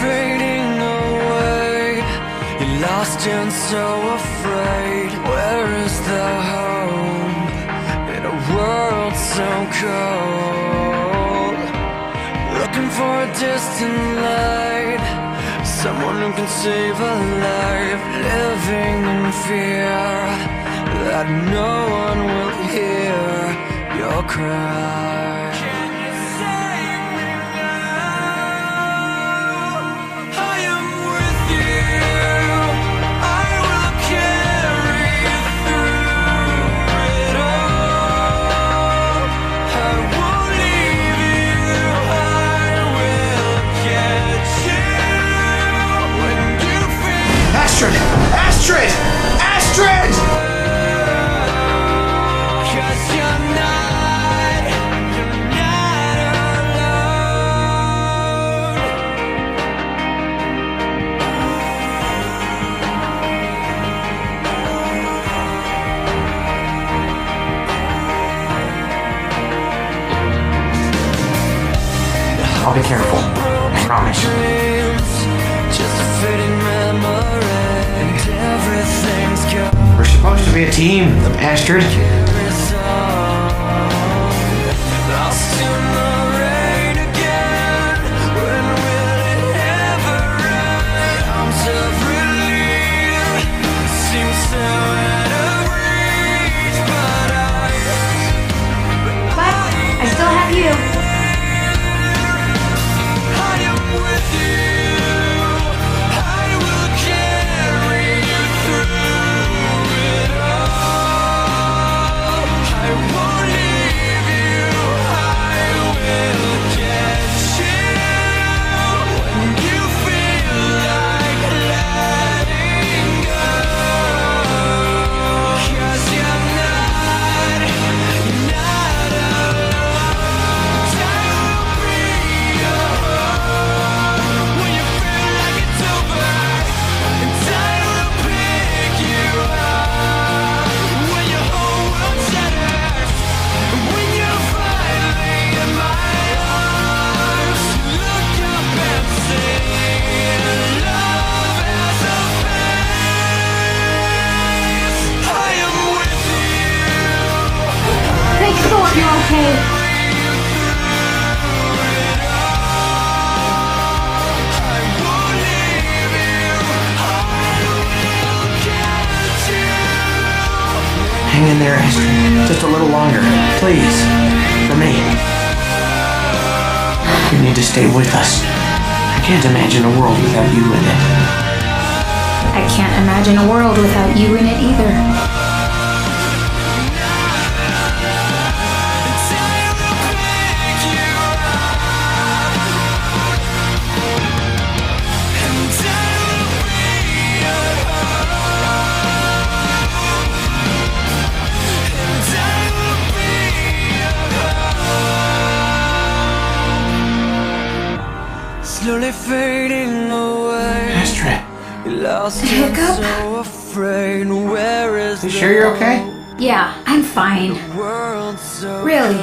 fading away. You're lost and so afraid. Where is the hope in a world so cold? Looking for a distant light, someone who can save a life. Living in fear that no one will hear your cry. Can you save me now? I am with you. I will carry you through it all. I won't leave you. I will catch you when you feel. Astrid! Astrid! Astrid! I'll be careful. I promise. Just a fading memory, and everything's gone. We're supposed to be a team, Astrid. Lost in the rain again. When will it ever end? Arms of relief seem so out of reach, but But I still have you. I am with you. I will carry you through it all. I won't leave you. I will catch you when you feel like letting go. 'Cause you're not alone. Time will be your home when you feel like it's over, and time will pick you up when your whole world shatters. When you're finally in my arms, look up and say, love has a face. I am with you. Thanks for what you're okay. I won't leave you. I will catch you. Hang in there, Astrid. Just a little longer. Please. For me. You need to stay with us. I can't imagine a world without you in it. I can't imagine a world without you in it either. Slowly fading away. Astrid, Lost and Hiccup? so afraid. Where is you sure you're okay? Yeah, I'm fine. the world so Really.